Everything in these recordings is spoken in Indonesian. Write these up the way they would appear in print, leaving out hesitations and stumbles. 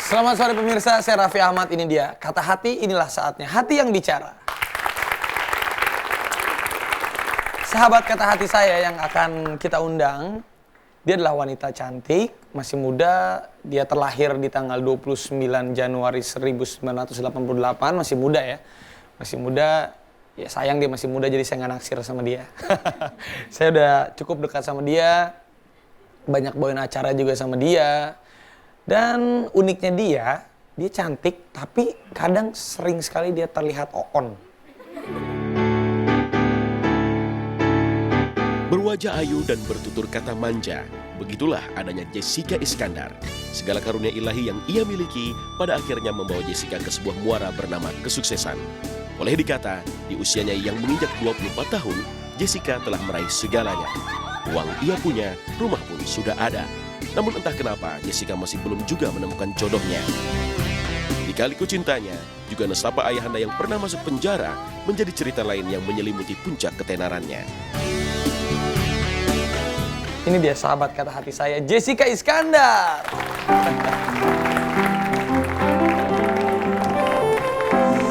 Selamat sore pemirsa, saya Raffi Ahmad, ini dia. Kata hati, inilah saatnya. Hati yang bicara. Sahabat kata hati saya yang akan kita undang, dia adalah wanita cantik, masih muda. Dia terlahir di tanggal 29 Januari 1988, masih muda ya. Masih muda, ya sayang dia masih muda jadi saya nggak naksir sama dia. Saya udah cukup dekat sama dia, banyak bawain acara juga sama dia. Dan uniknya dia cantik, tapi kadang sering sekali dia terlihat on. Berwajah ayu dan bertutur kata manja, begitulah adanya Jessica Iskandar. Segala karunia ilahi yang ia miliki pada akhirnya membawa Jessica ke sebuah muara bernama kesuksesan. Boleh dikata, di usianya yang menginjak 24 tahun, Jessica telah meraih segalanya. Uang ia punya, rumah pun sudah ada. Namun entah kenapa Jessica masih belum juga menemukan jodohnya. Di Kaliku Cintanya, juga nestapa ayahanda yang pernah masuk penjara menjadi cerita lain yang menyelimuti puncak ketenarannya. Ini dia sahabat kata hati saya, Jessica Iskandar.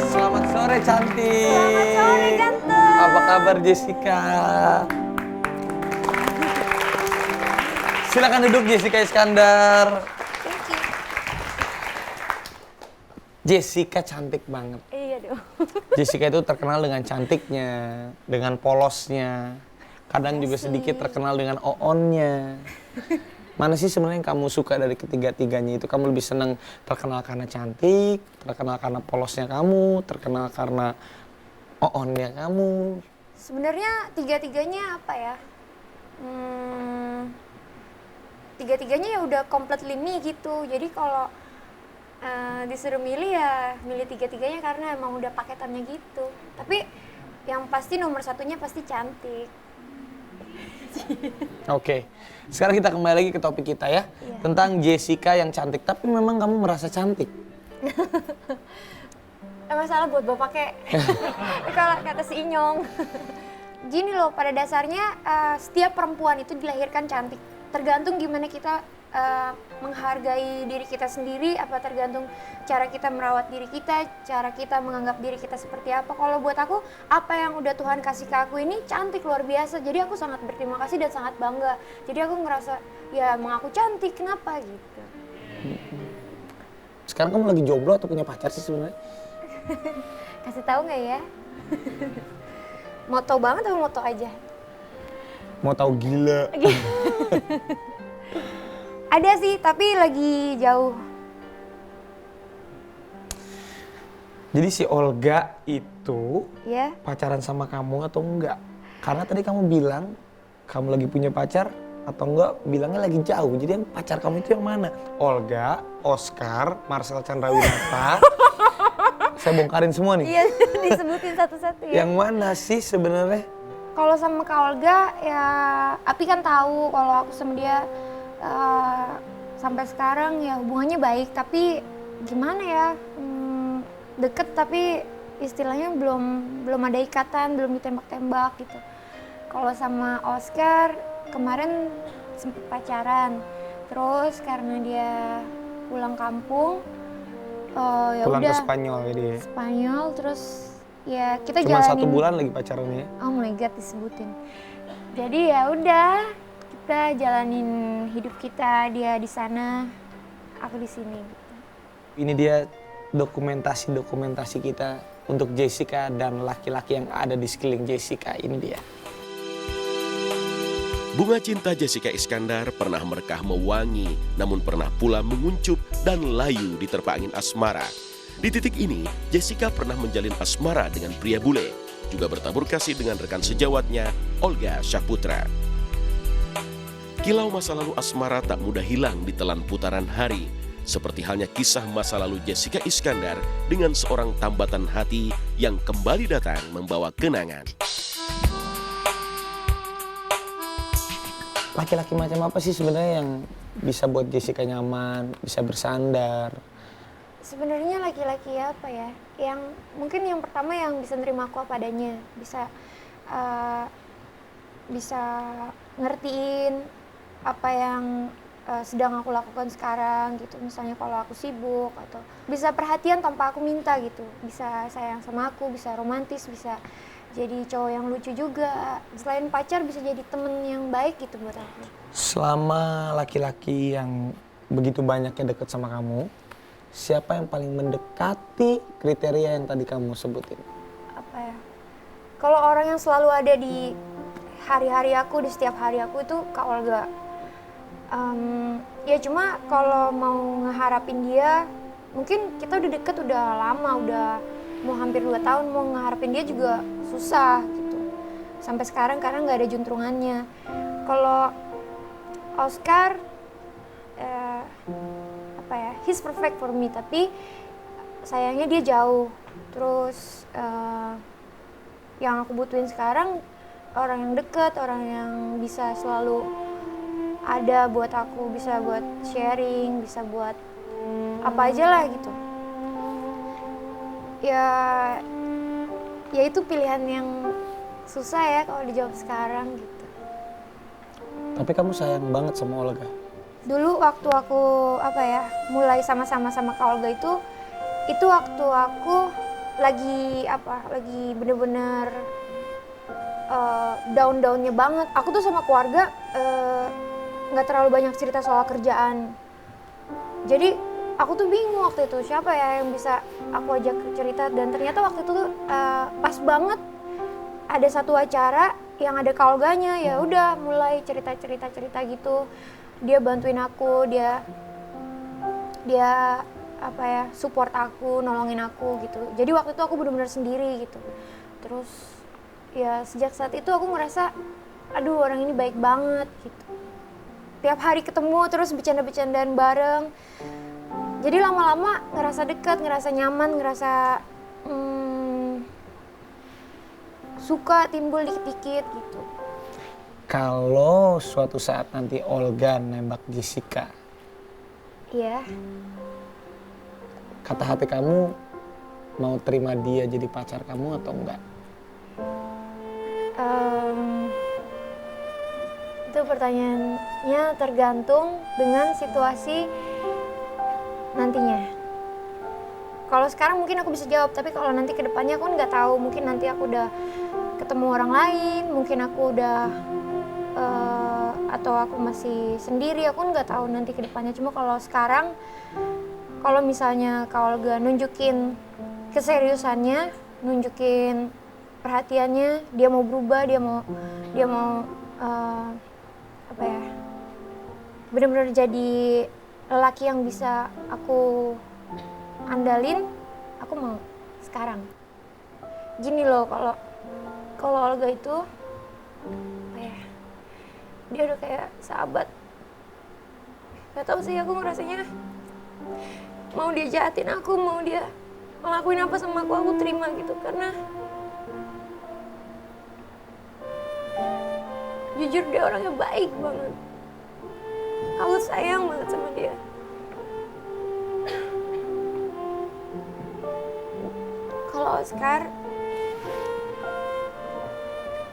Selamat sore cantik. Selamat sore ganteng. Apa kabar Jessica? Silakan duduk Jessica Iskandar. Thank you. Jessica cantik banget. Iya dong. Jessica itu terkenal dengan cantiknya, dengan polosnya. Kadang juga sedikit terkenal dengan oonnya. Mana sih sebenarnya yang kamu suka dari ketiga-tiganya itu? Kamu lebih senang terkenal karena cantik, terkenal karena polosnya kamu, terkenal karena oonnya kamu? Sebenarnya tiga-tiganya apa ya? Tiga-tiganya ya udah completely me gitu. Jadi kalau disuruh milih ya milih tiga-tiganya karena emang udah paketannya gitu. Tapi yang pasti nomor satunya pasti cantik. Oke, sekarang kita kembali lagi ke topik kita ya. Iya. Tentang Jessica yang cantik, tapi memang kamu merasa cantik? Masalah buat bapak kek. Kalau kata si Inyong. Gini loh, pada dasarnya setiap perempuan itu dilahirkan cantik. Tergantung gimana kita menghargai diri kita sendiri, apa tergantung cara kita merawat diri kita, cara kita menganggap diri kita seperti apa. Kalau buat aku, apa yang udah Tuhan kasih ke aku ini cantik luar biasa. Jadi aku sangat berterima kasih dan sangat bangga. Jadi aku ngerasa, ya emang aku cantik, kenapa gitu. Sekarang kamu lagi jomblo atau punya pacar sih sebenarnya? Kasih tahu nggak ya? Moto banget atau moto aja? Mau tahu gila? Ada sih, tapi lagi jauh. Jadi si Olga itu Ya, pacaran sama kamu atau enggak? Karena tadi kamu bilang kamu lagi punya pacar atau enggak, bilangnya lagi jauh. Jadi yang pacar kamu itu yang mana? Olga, Oscar, Marcel Chandrawinata. Saya bongkarin semua nih. iya disebutin satu-satu ya. Yang mana sih sebenarnya? Kalau sama Kak Olga ya, Api kan tahu kalau aku sama dia sampai sekarang ya hubungannya baik, tapi gimana ya, deket tapi istilahnya belum ada ikatan, belum ditembak-tembak gitu. Kalau sama Oscar kemarin sempet pacaran, terus karena dia pulang kampung, ya Pulang ke udah Spanyol ya dia. Spanyol, terus ya kita Cuma jalanin. 1 bulan lagi pacarannya. Oh my god, disebutin. Jadi ya udah, kita jalanin hidup kita, dia di sana, aku di sini. Ini dia dokumentasi kita untuk Jessica dan laki-laki yang ada di sekeliling Jessica. Ini dia. Bunga cinta Jessica Iskandar pernah merekah mewangi, namun pernah pula menguncup dan layu di terpa angin asmara. Di titik ini, Jessica pernah menjalin asmara dengan pria bule, juga bertabur kasih dengan rekan sejawatnya, Olga Syahputra. Kilau masa lalu asmara tak mudah hilang di telan putaran hari, seperti halnya kisah masa lalu Jessica Iskandar dengan seorang tambatan hati yang kembali datang membawa kenangan. Laki-laki macam apa sih sebenarnya yang bisa buat Jessica nyaman, bisa bersandar? Sebenarnya laki-laki apa ya? Yang mungkin yang pertama yang bisa nerima aku apa adanya, bisa ngertiin apa yang sedang aku lakukan sekarang gitu. Misalnya kalau aku sibuk atau bisa perhatian tanpa aku minta gitu, bisa sayang sama aku, bisa romantis, bisa jadi cowok yang lucu juga. Selain pacar bisa jadi temen yang baik gitu buat aku. Selama laki-laki yang begitu banyaknya deket sama kamu, siapa yang paling mendekati kriteria yang tadi kamu sebutin? Apa ya? Kalau orang yang selalu ada di hari-hari aku, di setiap hari aku itu Kak Olga. Ya cuma kalau mau ngeharapin dia, mungkin kita udah deket udah lama, udah mau hampir 2 tahun, mau ngeharapin dia juga susah gitu. Sampai sekarang karena nggak ada juntrungannya. Kalau Oscar, apa ya, he's perfect for me, tapi sayangnya dia jauh. Terus yang aku butuhin sekarang orang yang deket, orang yang bisa selalu ada buat aku, bisa buat sharing, bisa buat apa aja lah gitu. Ya itu pilihan yang susah ya kalau dijawab sekarang gitu. Tapi kamu sayang banget sama Olga. Dulu waktu aku mulai sama-sama sama Kak Olga itu waktu aku lagi bener-bener down-downnya banget. Aku tuh sama keluarga nggak terlalu banyak cerita soal kerjaan. Jadi aku tuh bingung waktu itu siapa ya yang bisa aku ajak cerita, dan ternyata waktu itu tuh pas banget ada satu acara yang ada Kak Olganya. Ya udah mulai cerita gitu. Dia bantuin aku, dia support aku, nolongin aku gitu. Jadi waktu itu aku benar-benar sendiri gitu. Terus ya sejak saat itu aku ngerasa aduh orang ini baik banget gitu. Tiap hari ketemu terus bercanda-bercandaan bareng. Jadi lama-lama ngerasa dekat, ngerasa nyaman, ngerasa suka timbul dikit-dikit gitu. Kalau suatu saat nanti Olga nembak Jessica, Iya. kata hati kamu mau terima dia jadi pacar kamu atau enggak? Itu pertanyaannya tergantung dengan situasi nantinya. Kalau sekarang mungkin aku bisa jawab, tapi kalau nanti ke depannya aku nggak tahu. Mungkin nanti aku udah ketemu orang lain, mungkin aku udah atau aku masih sendiri, aku nggak tahu nanti ke depannya. Cuma kalau sekarang, kalau misalnya Kak Olga nunjukin keseriusannya, nunjukin perhatiannya, dia mau berubah, dia mau benar-benar jadi lelaki yang bisa aku andalin, aku mau sekarang. Gini loh, kalau Olga itu dia udah kayak sahabat. Gak tau sih, aku ngerasanya mau dia jahatin aku, mau dia ngelakuin apa sama aku terima gitu. Karena jujur dia orangnya baik banget. Aku sayang banget sama dia. Kalau Oscar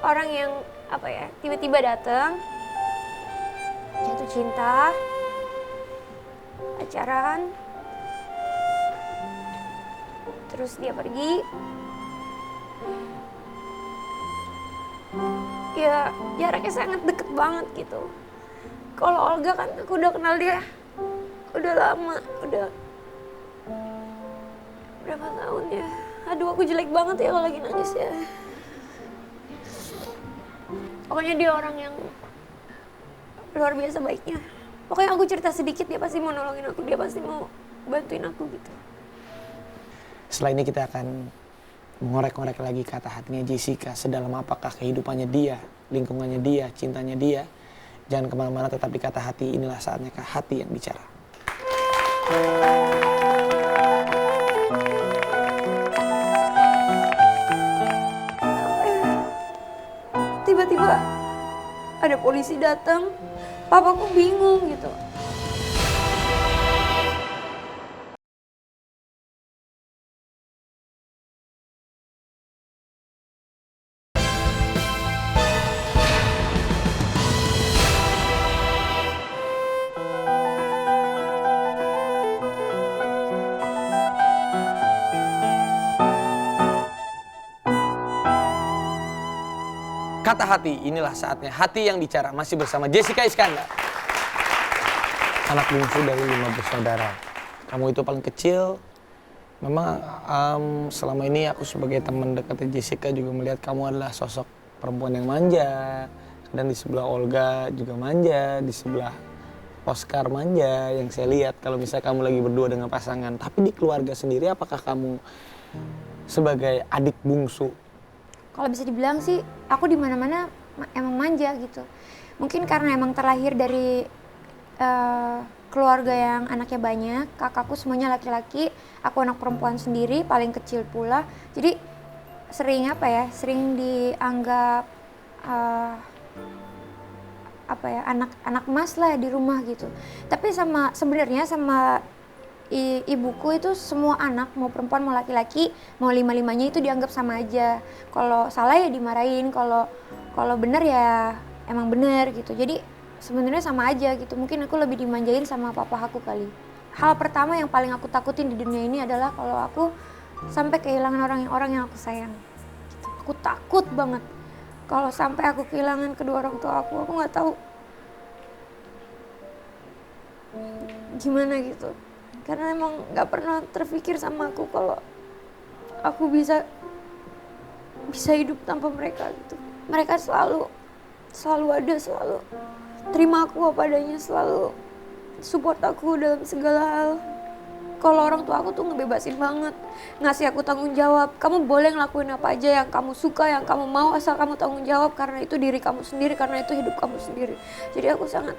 orang yang tiba-tiba datang, jatuh cinta, pacaran, terus dia pergi. Ya jaraknya sangat deket banget gitu. Kalau Olga kan aku udah kenal dia udah lama, udah berapa tahun ya. Aduh aku jelek banget ya kalau lagi nangis ya. Pokoknya dia orang yang luar biasa baiknya. Pokoknya aku cerita sedikit dia pasti mau nolongin aku, dia pasti mau bantuin aku gitu. Setelah ini kita akan mengorek-ngorek lagi kata hatinya Jessica. Sedalam apakah kehidupannya dia, lingkungannya dia, cintanya dia. Jangan kemana-mana, tetap di Kata Hati. Inilah saatnya Kak Hati yang bicara. Tiba-tiba ada polisi datang, papaku bingung gitu. Kata hati, inilah saatnya hati yang bicara. Masih bersama Jessica Iskandar. Anak bungsu dari 5 bersaudara. Kamu itu paling kecil. Memang selama ini aku sebagai teman dekat Jessica juga melihat kamu adalah sosok perempuan yang manja. Dan di sebelah Olga juga manja, di sebelah Oscar manja yang saya lihat kalau misalnya kamu lagi berdua dengan pasangan. Tapi di keluarga sendiri apakah kamu sebagai adik bungsu? Kalau bisa dibilang sih, aku di mana-mana emang manja gitu. Mungkin karena emang terlahir dari keluarga yang anaknya banyak, kakakku semuanya laki-laki, aku anak perempuan sendiri, paling kecil pula. Jadi sering sering dianggap anak emas lah di rumah gitu. Tapi sebenarnya sama ibuku itu semua anak, mau perempuan mau laki-laki, mau lima-limanya itu dianggap sama aja. Kalau salah ya dimarahin, kalau benar ya emang benar gitu. Jadi sebenarnya sama aja gitu. Mungkin aku lebih dimanjain sama papa aku kali. Hal pertama yang paling aku takutin di dunia ini adalah kalau aku sampai kehilangan orang yang aku sayang. Gitu. Aku takut banget. Kalau sampai aku kehilangan kedua orang tua aku nggak tahu gimana gitu. Karena emang nggak pernah terpikir sama aku kalau aku bisa hidup tanpa mereka gitu. Mereka selalu ada, selalu terima aku apa adanya, selalu support aku dalam segala hal. Kalau orang tua aku tuh ngebebasin banget, ngasih aku tanggung jawab. Kamu boleh ngelakuin apa aja yang kamu suka, yang kamu mau, asal kamu tanggung jawab karena itu diri kamu sendiri, karena itu hidup kamu sendiri. Jadi aku sangat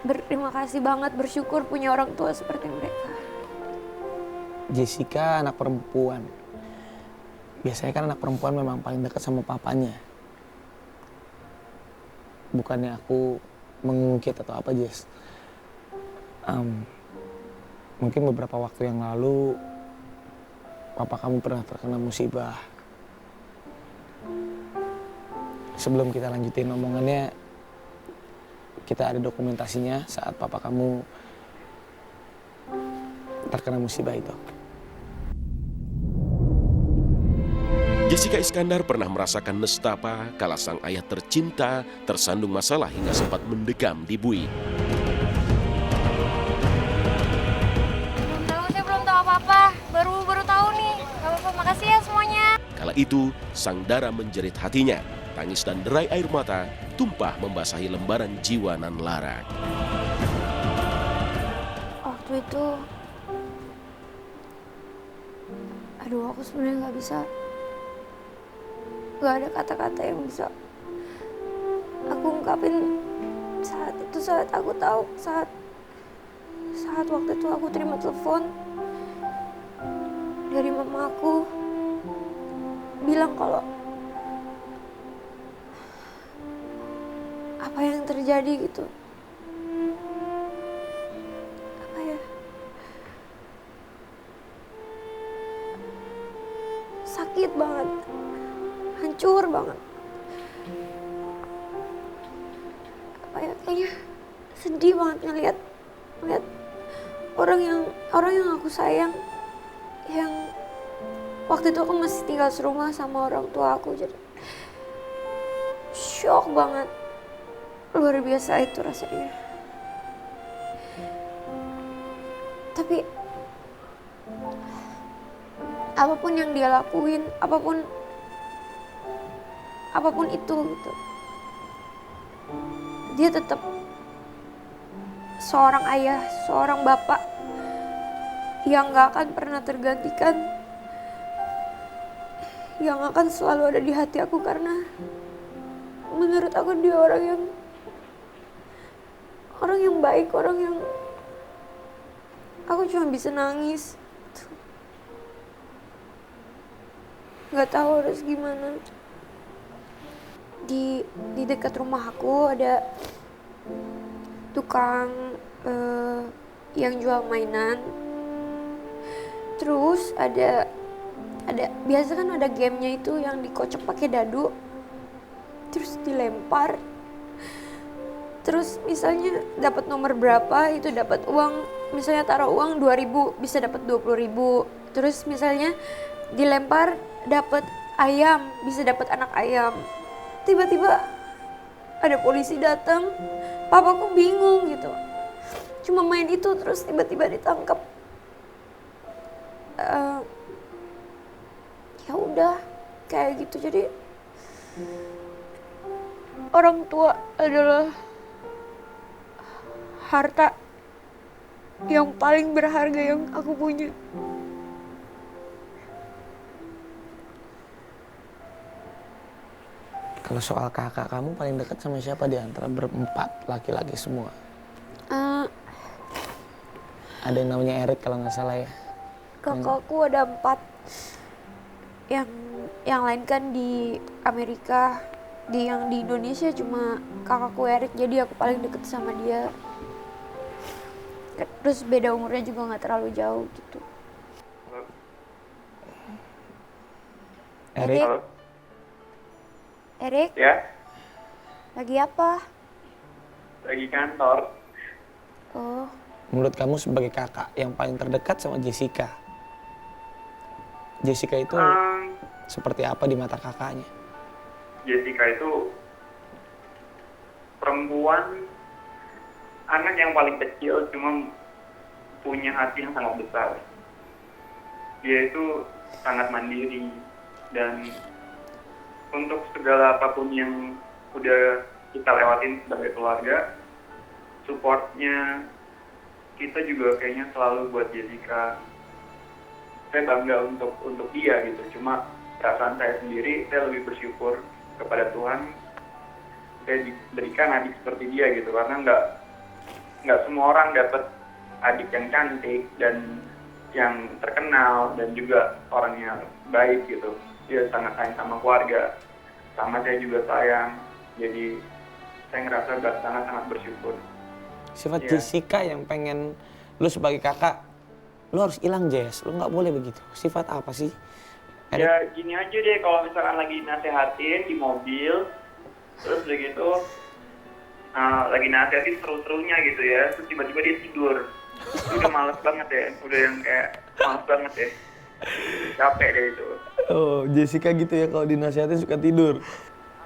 berterima kasih banget, bersyukur punya orang tua seperti mereka. Jessica anak perempuan. Biasanya kan anak perempuan memang paling dekat sama papanya. Bukannya aku mengungkit atau apa, Jess. Mungkin beberapa waktu yang lalu papa kamu pernah terkena musibah. Sebelum kita lanjutin omongannya, kita ada dokumentasinya saat papa kamu terkena musibah itu. Jessica Iskandar pernah merasakan nestapa kala sang ayah tercinta tersandung masalah hingga sempat mendekam di bui. Saya belum tahu apa-apa, baru tahu nih. Gak apa-apa, makasih ya semuanya. Kala itu, sang Dara menjerit hatinya. Tangis dan derai air mata tumpah membasahi lembaran jiwa Nan Lara. Waktu itu, aku sebenarnya gak ada kata-kata yang bisa aku ungkapin saat itu. Saat aku tahu, saat waktu itu aku terima telepon dari mama aku bilang kalau apa yang terjadi gitu. Sakit banget, hancur banget. Kayaknya sedih banget ngeliat orang yang aku sayang, yang waktu itu aku masih tinggal serumah sama orang tua aku, jadi shock banget. Luar biasa itu rasanya. Tapi apapun yang dia lakuin, apapun itu gitu, dia tetap seorang ayah, seorang bapak yang gak akan pernah tergantikan, yang akan selalu ada di hati aku, karena menurut aku dia orang yang baik, orang yang aku cuma bisa nangis. Gak tahu harus gimana. Di dekat rumah aku ada tukang yang jual mainan. Terus ada biasa kan ada gamenya itu yang dikocok pakai dadu, terus dilempar. Terus misalnya dapat nomor berapa itu dapat uang, misalnya taruh uang 2.000 bisa dapat 20.000. Terus misalnya dilempar dapat ayam, bisa dapat anak ayam. tiba-tiba ada polisi datang, papaku bingung gitu. Cuma main itu terus tiba-tiba ditangkap. Ya udah kayak gitu. Jadi orang tua adalah harta yang paling berharga yang aku punya. Kalau soal kakak, kamu paling dekat sama siapa di antara berempat laki-laki semua? Eh, Ada yang namanya Erik kalau nggak salah ya. Kakakku ada 4. Yang lain kan di Amerika, yang di Indonesia cuma kakakku Erik, jadi aku paling deket sama dia. Terus beda umurnya juga nggak terlalu jauh gitu. Erik, Halo, Erik, ya, lagi apa? lagi kantor. Oh, menurut kamu sebagai kakak yang paling terdekat sama Jessica, Jessica itu seperti apa di mata kakaknya? Jessica itu perempuan, anak yang paling kecil, cuma punya hati yang sangat besar. Dia itu sangat mandiri, dan untuk segala apapun yang udah kita lewatin sebagai keluarga, supportnya kita juga kayaknya selalu buat Jessica. Saya bangga untuk dia gitu. Cuma perasaan saya sendiri, saya lebih bersyukur kepada Tuhan saya diberikan adik seperti dia gitu, karena nggak semua orang dapat adik yang cantik dan yang terkenal dan juga orang yang baik gitu. Dia sangat sayang sama keluarga, sama saya juga sayang. Jadi saya ngerasa sangat bersyukur. Sifat Iya. Jessica yang pengen lu sebagai kakak, lu harus hilang Jess, lu nggak boleh begitu. Sifat apa sih? Erik? Ya gini aja deh, kalau misalkan lagi nasehatin di mobil, terus udah gitu lagi nasehatin seru-serunya gitu ya, terus tiba-tiba dia tidur. Itu udah males banget ya, udah yang kayak males banget ya. Capek deh itu. Oh, Jessica gitu ya, kalau dinasihatin suka tidur.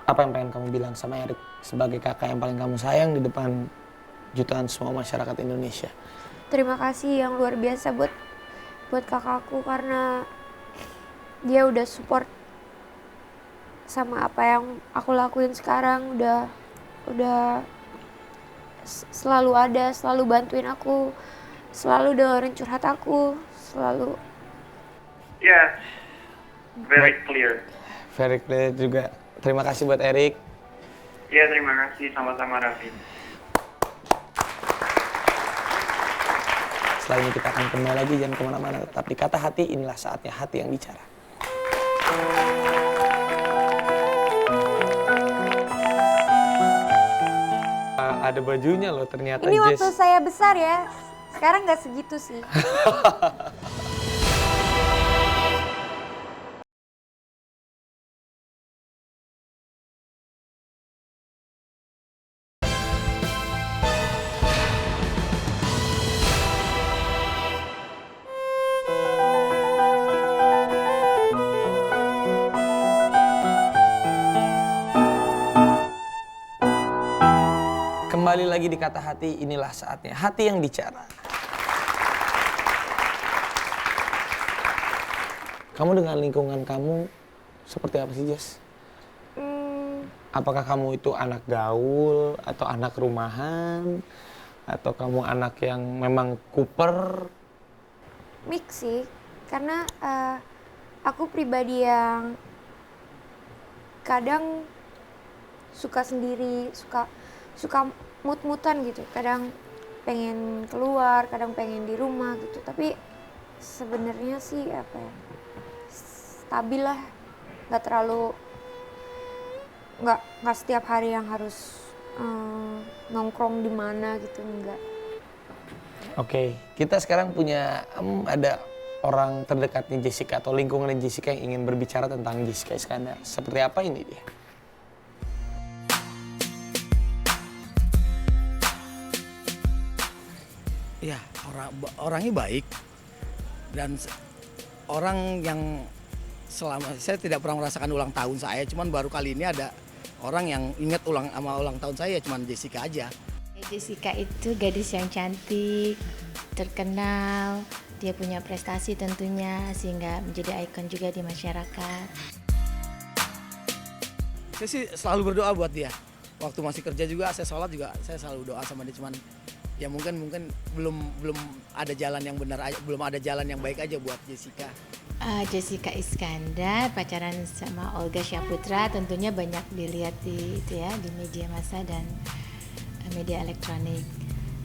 Apa yang pengen kamu bilang sama Erik sebagai kakak yang paling kamu sayang di depan jutaan semua masyarakat Indonesia? terima kasih yang luar biasa buat kakakku, karena dia udah support sama apa yang aku lakuin sekarang. Udah selalu ada, selalu bantuin aku, selalu dengerin curhat aku, selalu. Ya, very clear. Very clear juga. Terima kasih buat Erik. Ya, terima kasih, sama-sama Raffi. Setelah ini kita akan kembali lagi, jangan kemana-mana. Tetap di Kata Hati, inilah saatnya hati yang bicara. Ada bajunya loh ternyata, Ini Jess. waktu saya besar ya, sekarang nggak segitu sih. Kembali lagi di Kata Hati, inilah saatnya hati yang bicara. Kamu dengan lingkungan kamu seperti apa sih, Jess? Apakah kamu itu anak gaul atau anak rumahan? Atau kamu anak yang memang kuper? Mix sih, karena aku pribadi yang kadang suka sendiri, suka mut-mutan gitu. Kadang pengen keluar, kadang pengen di rumah gitu. Tapi sebenarnya sih apa ya, stabil lah, nggak terlalu, nggak setiap hari yang harus nongkrong di mana gitu, enggak. Oke, kita sekarang punya ada orang terdekatnya Jessica atau lingkungan Jessica yang ingin berbicara tentang Jessica Iskandar. Seperti apa ini dia? Ya, orangnya baik dan orang yang selama saya tidak pernah merasakan ulang tahun saya, cuman baru kali ini ada Orang yang ingat ulang tahun saya cuma Jessica aja. Jessica itu gadis yang cantik, terkenal, dia punya prestasi tentunya sehingga menjadi ikon juga di masyarakat. Saya sih selalu berdoa buat dia. Waktu masih kerja juga, saya sholat juga, saya selalu doa sama dia. Cuman ya mungkin belum ada jalan yang benar aja, belum ada jalan yang baik aja buat Jessica. Jessica Iskandar pacaran sama Olga Syaputra tentunya banyak dilihat di media massa dan media elektronik.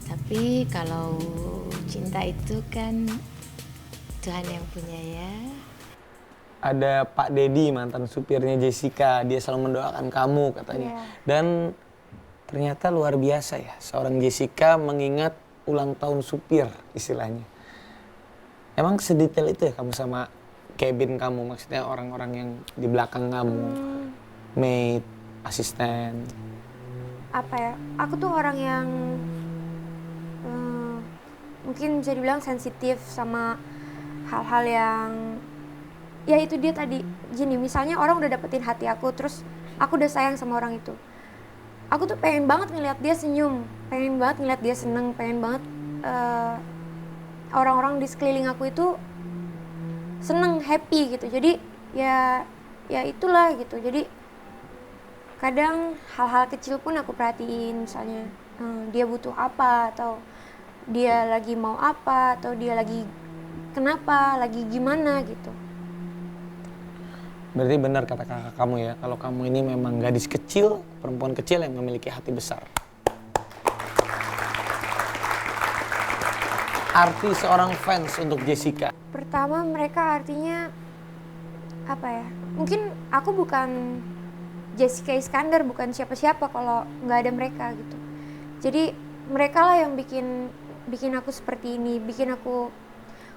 Tapi kalau cinta itu kan Tuhan yang punya ya. Ada Pak Dedi, mantan supirnya Jessica, dia selalu mendoakan kamu katanya. Dan ternyata luar biasa ya, seorang Jessica mengingat ulang tahun supir istilahnya. Emang sedetail itu ya kamu sama cabin kamu, maksudnya orang-orang yang di belakang kamu, maid, asisten? Apa ya, aku tuh orang yang mungkin bisa dibilang sensitif sama hal-hal yang ya itu dia tadi. Gini, misalnya orang udah dapetin hati aku, terus aku udah sayang sama orang itu, aku tuh pengen banget ngeliat dia senyum, pengen banget ngeliat dia seneng, pengen banget orang-orang di sekeliling aku itu seneng, happy gitu. Jadi ya itulah gitu. Jadi kadang hal-hal kecil pun aku perhatiin, misalnya dia butuh apa, atau dia lagi mau apa, atau dia lagi kenapa, lagi gimana gitu. Berarti benar kata kakak kamu ya, kalau kamu ini memang gadis kecil, perempuan kecil yang memiliki hati besar. Arti seorang fans untuk Jessica? Pertama, mereka artinya apa ya? Mungkin aku bukan Jessica Iskandar, bukan siapa-siapa kalau nggak ada mereka gitu. Jadi mereka lah yang bikin aku seperti ini, bikin aku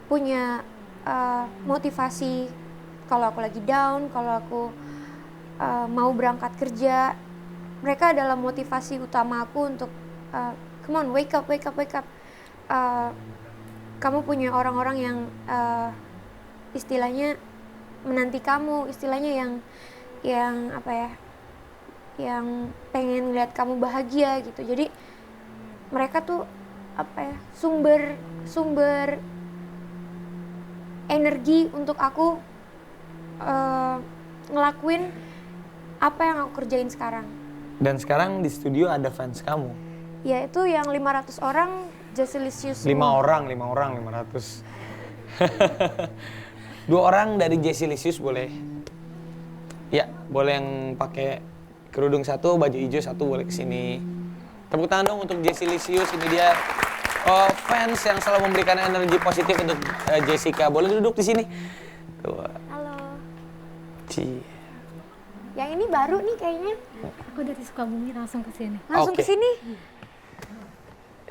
punya motivasi kalau aku lagi down, kalau aku mau berangkat kerja. Mereka adalah motivasi utama aku untuk come on, wake up. Kamu punya orang-orang yang istilahnya menanti kamu, istilahnya yang apa ya, yang pengen lihat kamu bahagia gitu. Jadi mereka tuh apa ya, sumber energi untuk aku ngelakuin apa yang aku kerjain sekarang. Dan sekarang di studio ada fans kamu? Ya itu yang 500 orang Jessilicious. 5 orang, 500. 2 orang dari Jessilicious boleh? Ya, boleh yang pakai kerudung satu, baju hijau satu, boleh kesini. Tepuk tangan dong untuk Jessilicious. Ini dia fans yang selalu memberikan energi positif untuk Jessica. Boleh duduk di sini. Tuh. Halo. Cie. Yang ini baru nih kayaknya. Aku dari Sukabumi langsung ke sini. Langsung Oke. ke sini.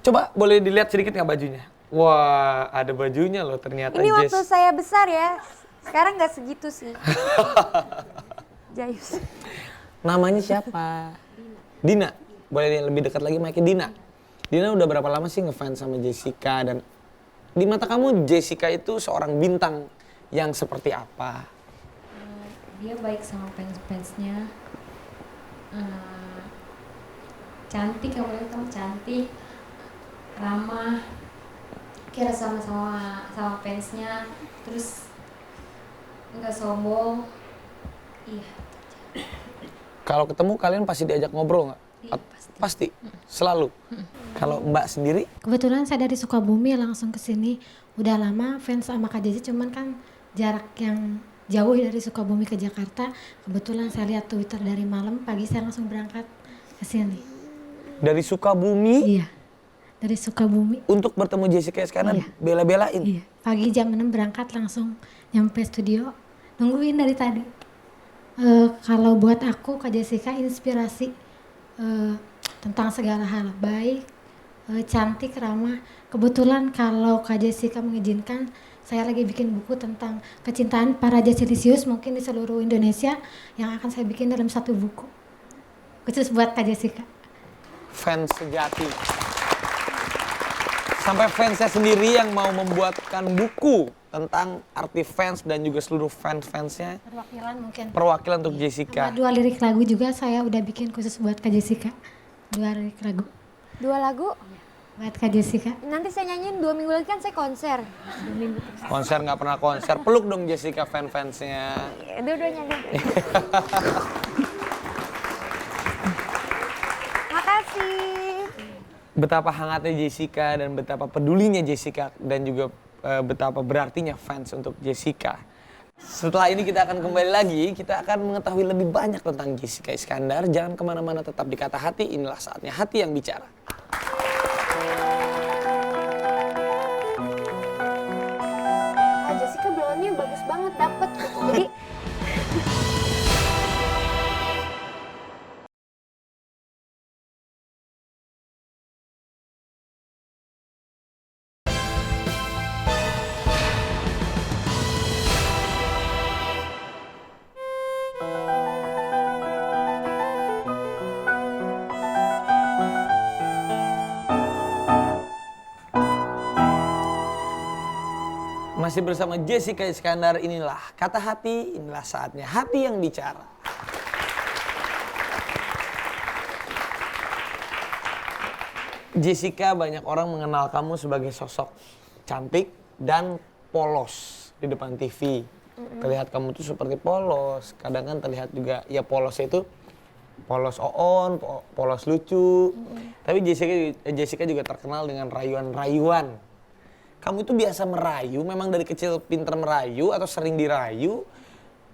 Coba boleh dilihat sedikit nggak bajunya? Wah, ada bajunya loh ternyata. Ini Jess. waktu saya besar ya. Sekarang nggak segitu sih. Jayus. Namanya siapa? Dina. Boleh lebih dekat lagi mic-nya, Dina. Dina udah berapa lama sih ngefans sama Jessica, dan di mata kamu Jessica itu seorang bintang yang seperti apa? Dia baik sama fans-fansnya, cantik, yang paling utama cantik, ramah, kira sama fansnya, terus nggak sombong. Iya. Kalau ketemu kalian pasti diajak ngobrol nggak? Iya, Pasti. Selalu. Kalau Mbak sendiri? Kebetulan saya dari Sukabumi langsung ke sini. Udah lama fans sama Kak Jessi, cuman kan jarak yang jauh dari Sukabumi ke Jakarta. Kebetulan saya lihat Twitter dari malam, pagi saya langsung berangkat ke sini. Dari Sukabumi? Iya, dari Sukabumi. Untuk bertemu Jessica sekarang Iya. bela-belain? Iya, pagi jam 6 berangkat langsung nyampe studio. Nungguin dari tadi. Kalau buat aku Kak Jessica inspirasi tentang segala hal, baik, cantik, ramah. Kebetulan kalau Kak Jessica mengizinkan, saya lagi bikin buku tentang kecintaan para Jessilicious mungkin di seluruh Indonesia yang akan saya bikin dalam satu buku khusus buat Kak Jessica. Fans sejati. Sampai fansnya sendiri yang mau membuatkan buku tentang arti fans dan juga seluruh fans-fansnya. Perwakilan mungkin. Perwakilan untuk Jessica. Sama 2 lirik lagu juga saya udah bikin khusus buat Kak Jessica. 2 lirik lagu 2 lagu? buat Kak Jessica. Nanti saya nyanyiin 2 minggu lagi kan saya konser. 2 minggu terus. Konser nggak pernah konser. Peluk dong Jessica fan-fansnya. Dua-duanya deh. Makasih. Betapa hangatnya Jessica dan betapa pedulinya Jessica dan juga betapa berartinya fans untuk Jessica. Setelah ini kita akan kembali lagi, kita akan mengetahui lebih banyak tentang Jessica Iskandar. Jangan kemana-mana, tetap di Kata Hati, inilah saatnya hati yang bicara. Jessica blonnya bagus banget dapet gitu. Jadi Masih bersama Jessica Iskandar, inilah Kata Hati, inilah saatnya hati yang bicara. Jessica, banyak orang mengenal kamu sebagai sosok cantik dan polos di depan TV. Terlihat kamu tuh seperti polos, kadang kan terlihat juga, ya polosnya itu polos on, polos lucu. Tapi Jessica juga terkenal dengan rayuan-rayuan. Kamu itu biasa merayu, memang dari kecil pinter merayu atau sering dirayu?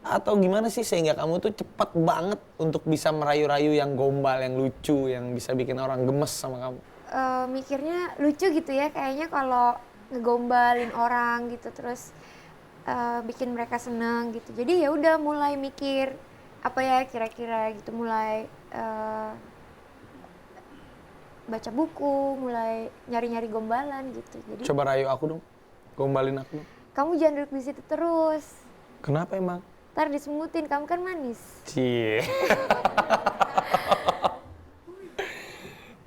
Atau gimana sih sehingga kamu tuh cepat banget untuk bisa merayu-rayu yang gombal, yang lucu, yang bisa bikin orang gemes sama kamu? mikirnya lucu gitu ya, kayaknya kalau ngegombalin orang gitu terus bikin mereka senang gitu. Jadi ya udah mulai mikir apa ya kira-kira gitu, mulai baca buku, mulai nyari-nyari gombalan gitu. Jadi Coba rayu aku dong, gombalin aku dong. kamu jangan duduk di situ terus. Kenapa emang? Ntar disemutin, kamu kan manis. Cie.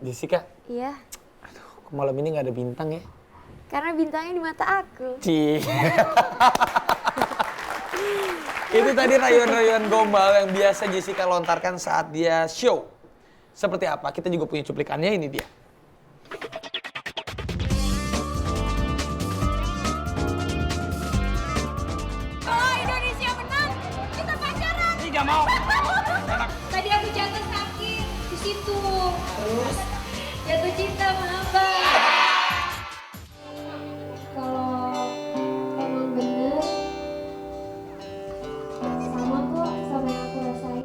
Jessica, Iya, kok malam ini nggak ada bintang ya? karena bintangnya di mata aku. Cie. Itu tadi rayuan-rayuan gombal yang biasa Jessica lontarkan saat dia show. Seperti apa? Kita juga punya cuplikannya, ini dia. Kalau Indonesia menang, kita pacaran. Tidak mau. Tadi aku jatuh sakit di situ. Terus jatuh cinta sama Abang. Kalau emang bener sama kok sama yang aku rasain.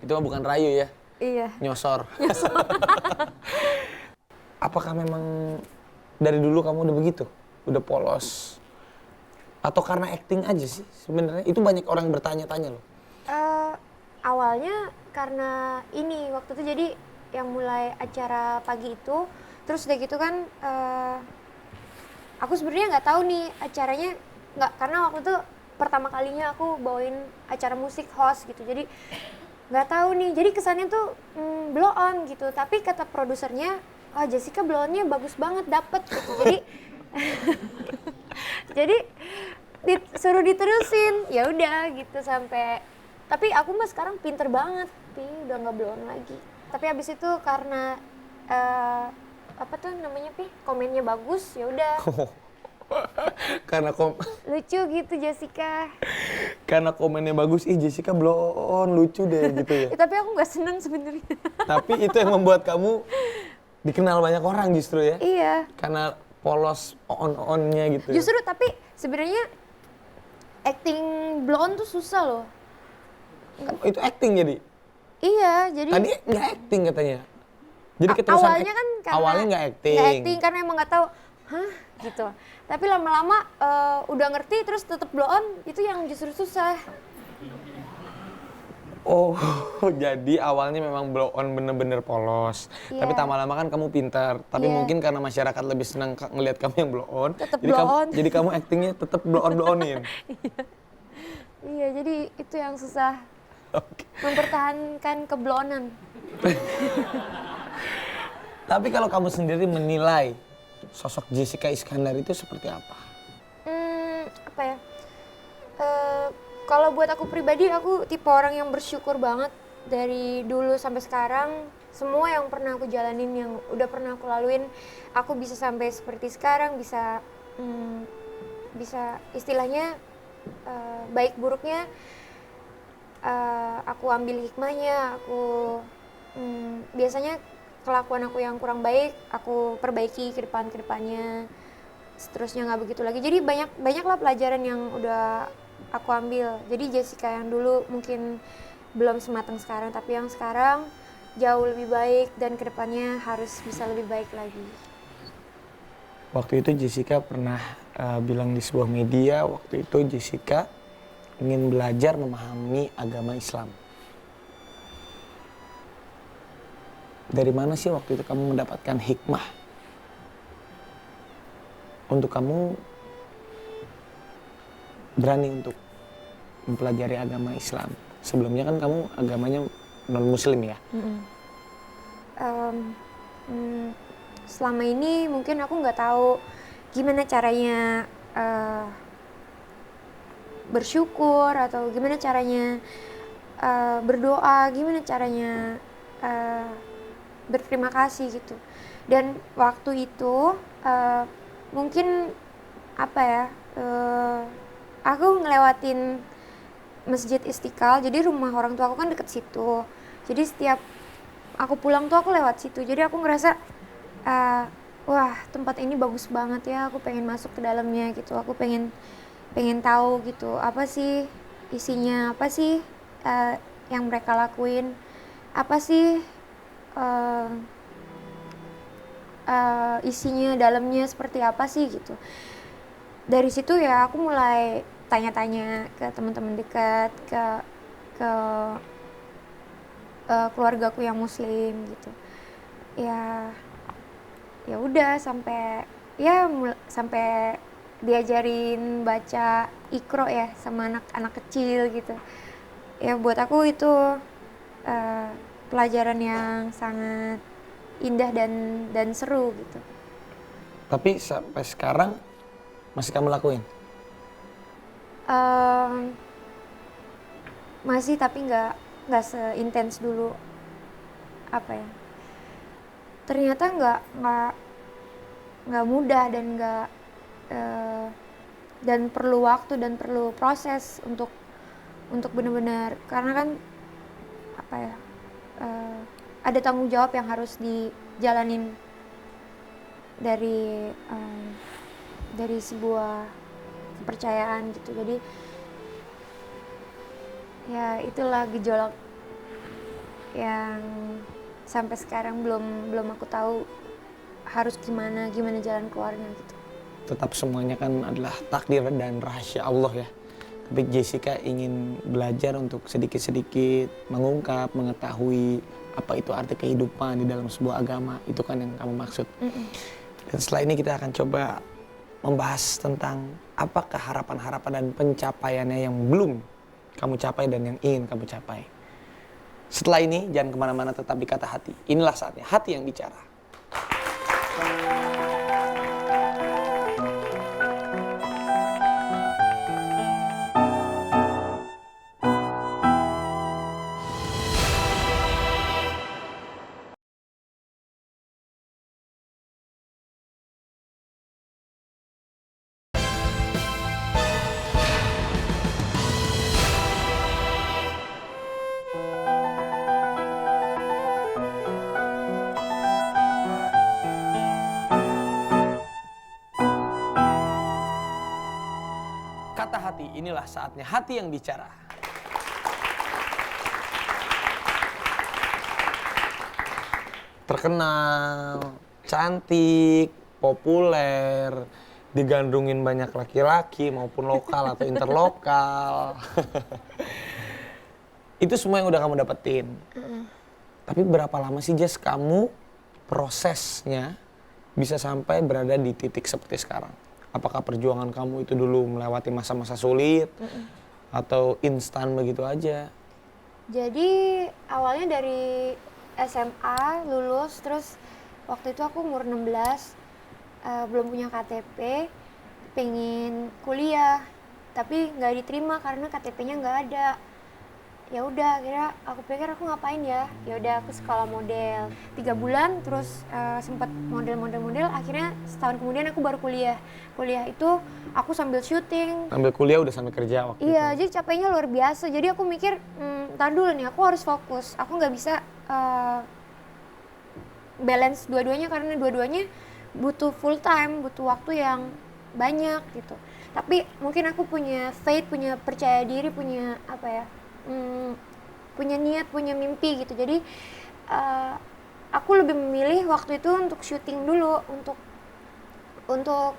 Itu mah bukan rayu ya, Iya. nyosor. Apakah memang dari dulu kamu udah begitu? Udah polos? Atau karena acting aja sih sebenarnya? Itu banyak orang yang bertanya-tanya loh. Awalnya karena ini waktu itu jadi yang mulai acara pagi itu, terus udah gitu kan aku sebenarnya nggak tahu nih acaranya, nggak, karena waktu itu pertama kalinya aku bawain acara musik host gitu, jadi nggak tahu nih, jadi kesannya tuh blow on gitu, tapi kata produsernya, oh Jessica blow onnya bagus banget dapet gitu, jadi suruh diterusin, ya udah gitu sampai, tapi aku mah sekarang pinter banget, udah nggak blow on lagi. Tapi abis itu karena apa tuh namanya komennya bagus, ya udah Karena lucu gitu Jessica. karena komennya bagus, ih Jessica blow on, lucu deh gitu ya. Ya, tapi aku nggak seneng sebenarnya. Tapi itu yang membuat kamu dikenal banyak orang justru ya? Iya. Karena polos on-onnya gitu ya? Justru tapi sebenarnya acting blow on tuh susah loh. Itu acting jadi? Iya, jadi Tadi nggak acting katanya. Jadi keterusan awalnya kan karena awalnya nggak acting. Nggak acting karena emang nggak tahu, hah gitu. Tapi lama-lama udah ngerti terus tetap blow on, itu yang justru susah. Oh, jadi awalnya memang blow on bener-bener polos. Iya. Tapi lama-lama kan kamu pintar. Tapi Iya. mungkin karena masyarakat lebih senang ngelihat kamu yang blow on. Tetep jadi blow kamu, on. jadi kamu actingnya tetap blow on-blow onin. Iya, jadi itu yang susah. Mempertahankan keblonan. Tapi kalau kamu sendiri menilai sosok Jessica Iskandar itu seperti apa? Apa ya? Kalau buat aku pribadi, aku tipe orang yang bersyukur banget dari dulu sampai sekarang. Semua yang pernah aku jalanin, yang udah pernah aku laluin, aku bisa sampai seperti sekarang, bisa istilahnya baik buruknya aku ambil hikmahnya, aku biasanya kelakuan aku yang kurang baik aku perbaiki ke depannya, seterusnya nggak begitu lagi. Jadi banyaklah pelajaran yang udah aku ambil. Jadi Jessica yang dulu mungkin belum sematang sekarang, tapi yang sekarang jauh lebih baik dan kedepannya harus bisa lebih baik lagi. Waktu itu Jessica pernah bilang di sebuah media, waktu itu Jessica ingin belajar memahami agama Islam. Dari mana sih waktu itu kamu mendapatkan hikmah untuk kamu berani untuk mempelajari agama Islam? Sebelumnya kan kamu agamanya non-muslim ya? Selama ini mungkin aku nggak tahu gimana caranya bersyukur atau gimana caranya berdoa, gimana caranya berterima kasih gitu. Dan waktu itu mungkin apa ya, aku ngelewatin Masjid Istiqlal, jadi rumah orang tua aku kan deket situ. Jadi setiap aku pulang tuh aku lewat situ. Jadi aku ngerasa wah tempat ini bagus banget ya, aku pengen masuk ke dalamnya gitu. Aku pengen tahu gitu apa sih isinya, apa sih yang mereka lakuin, apa sih isinya, dalamnya seperti apa sih gitu. Dari situ ya aku mulai tanya-tanya ke teman-teman dekat, ke keluargaku yang muslim gitu. Ya udah sampai diajarin baca Iqra ya sama anak-anak kecil gitu. Ya buat aku itu pelajaran yang sangat indah dan seru gitu. Tapi sampai sekarang masih kamu lakuin? Masih, tapi nggak seintens dulu. Apa ya? Ternyata nggak mudah dan perlu waktu dan perlu proses untuk benar-benar, karena kan apa ya, ada tanggung jawab yang harus dijalanin dari sebuah kepercayaan gitu. Jadi ya itulah gejolak yang sampai sekarang belum aku tahu harus gimana jalan keluarnya gitu. Tetap semuanya kan adalah takdir dan rahasia Allah ya. Tapi Jessica ingin belajar untuk sedikit-sedikit mengungkap, mengetahui apa itu arti kehidupan di dalam sebuah agama. Itu kan yang kamu maksud. Dan setelah ini kita akan coba membahas tentang apakah harapan-harapan dan pencapaiannya yang belum kamu capai dan yang ingin kamu capai. Setelah ini jangan kemana-mana, tetap di Kata Hati. Inilah saatnya hati yang bicara. Kata Hati, inilah saatnya hati yang bicara. Terkenal, cantik, populer, digandrungin banyak laki-laki maupun lokal atau interlokal. Itu semua yang udah kamu dapetin. Tapi berapa lama sih Jess kamu prosesnya bisa sampai berada di titik seperti sekarang? Apakah perjuangan kamu itu dulu melewati masa-masa sulit atau instan begitu aja? Jadi awalnya dari SMA lulus, terus waktu itu aku umur 16, belum punya KTP, pengen kuliah, tapi nggak diterima karena KTP-nya nggak ada. Ya udah, akhirnya aku pikir aku ngapain ya? Ya udah aku sekolah model 3 bulan, terus sempat model, akhirnya setahun kemudian aku baru kuliah. Kuliah itu aku sambil syuting. Sambil kuliah udah sambil kerja waktu itu. Iya, jadi capeknya luar biasa. Jadi aku mikir, ntar dulu nih, aku harus fokus. Aku nggak bisa balance dua-duanya karena dua-duanya butuh full time, butuh waktu yang banyak gitu. Tapi mungkin aku punya faith, punya percaya diri, punya apa ya? Punya niat, punya mimpi gitu. Jadi aku lebih memilih waktu itu untuk syuting dulu, untuk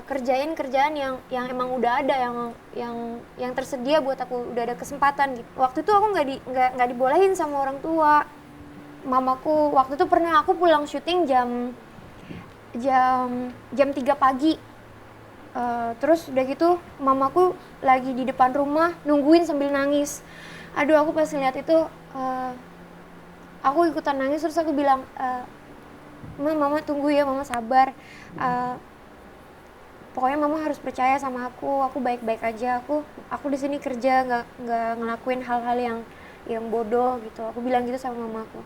kerjain kerjaan yang emang udah ada, yang tersedia buat aku, udah ada kesempatan gitu. Waktu itu aku nggak dibolehin sama orang tua. Mamaku waktu itu pernah aku pulang syuting jam 3 pagi. Terus udah gitu mamaku lagi di depan rumah nungguin sambil nangis. Aduh, aku pas ngeliat itu aku ikutan nangis, terus aku bilang, mama tunggu ya, mama sabar, pokoknya mama harus percaya sama aku baik-baik aja, aku di sini kerja, nggak ngelakuin hal-hal yang bodoh gitu. Aku bilang gitu sama mamaku.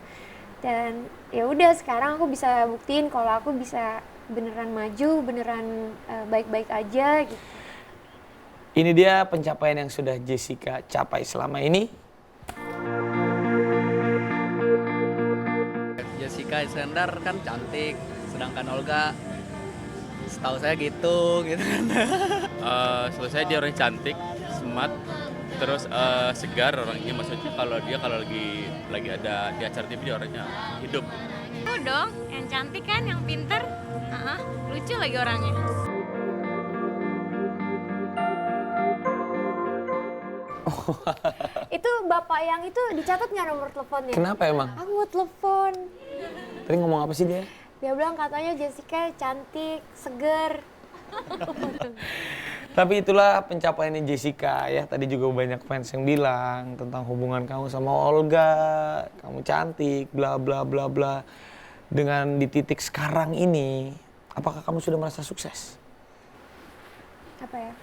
Dan ya udah, sekarang aku bisa buktiin kalau aku bisa beneran maju, beneran baik-baik aja gitu. Ini dia pencapaian yang sudah Jessica capai selama ini. Jessica Iskandar kan cantik, sedangkan Olga setahu saya gitu kan. Selesai dia orang cantik, smart, terus segar orangnya. Maksudnya kalau lagi ada di acara TV dia orangnya hidup. Aku dong, yang cantik kan, yang pinter, lucu lagi orangnya. Itu bapak yang itu dicatat nggak nomor teleponnya? Kenapa emang? Aku mau telepon. Tadi ngomong apa sih dia? Dia bilang katanya Jessica cantik, seger. Tapi itulah pencapaiannya Jessica ya. Tadi juga banyak fans yang bilang tentang hubungan kamu sama Olga, kamu cantik, bla bla bla bla. Dengan di titik sekarang ini, apakah kamu sudah merasa sukses? Apa ya?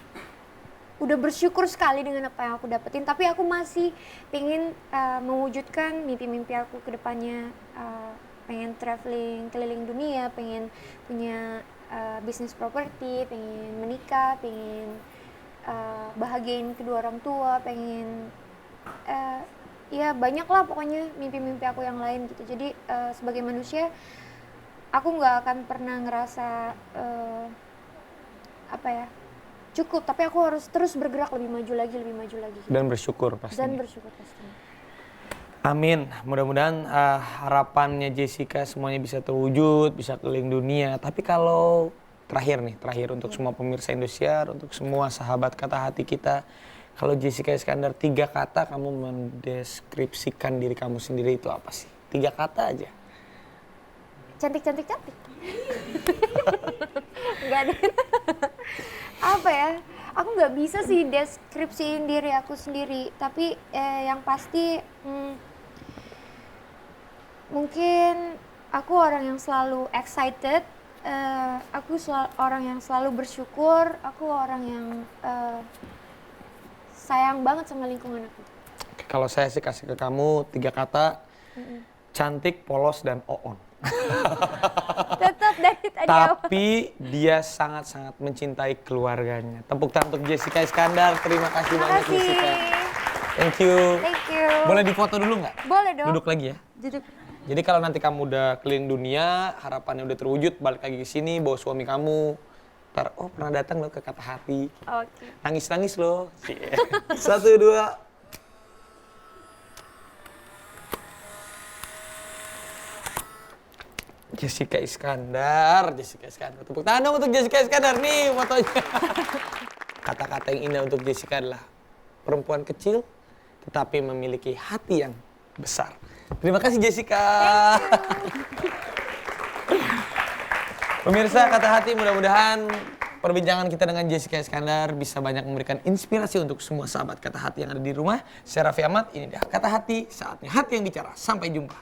Udah bersyukur sekali dengan apa yang aku dapetin, tapi aku masih pengen mewujudkan mimpi-mimpi aku ke depannya. Pengen traveling keliling dunia, pengen punya bisnis properti, pengen menikah, pengen bahagiain kedua orang tua, pengen ya banyak lah pokoknya mimpi-mimpi aku yang lain gitu. Jadi sebagai manusia aku nggak akan pernah ngerasa cukup, tapi aku harus terus bergerak lebih maju lagi gitu. Dan bersyukur pastinya. Dan bersyukur pastinya. Amin. Mudah-mudahan harapannya Jessica semuanya bisa terwujud, bisa keliling dunia. Tapi kalau terakhir untuk semua pemirsa Indosiar, untuk semua sahabat Kata Hati kita, kalau Jessica Iskandar 3 kata kamu mendeskripsikan diri kamu sendiri itu apa sih? 3 kata aja. Cantik. Enggak deh. Apa ya? Aku nggak bisa sih deskripsiin diri aku sendiri. Tapi yang pasti mungkin aku orang yang selalu excited. Aku orang yang selalu bersyukur. Aku orang yang sayang banget sama lingkungan aku. Kalau saya sih kasih ke kamu 3 kata, cantik, polos, dan oon. Tetap dari tadi. Tapi dia sangat-sangat mencintai keluarganya. Tepuk tangan untuk Jessica Iskandar. Terima kasih banyak Jessica. Thank you. Boleh difoto dulu nggak? Boleh dong. Duduk lagi ya. Duduk. Jadi kalau nanti kamu udah keliling dunia, harapannya udah terwujud, balik lagi ke sini, bawa suami kamu. Ntar, pernah datang loh ke Kata Hati. Oke. Nangis-nangis loh. 1, 2. Jessica Iskandar. Tepuk tangan dong untuk Jessica Iskandar. Nih fotonya. Kata-kata yang indah untuk Jessica adalah perempuan kecil tetapi memiliki hati yang besar. Terima kasih Jessica. Pemirsa Kata Hati, mudah-mudahan perbincangan kita dengan Jessica Iskandar bisa banyak memberikan inspirasi untuk semua sahabat Kata Hati yang ada di rumah. Saya Raffi Ahmad, ini dia Kata Hati, saatnya hati yang bicara. Sampai jumpa.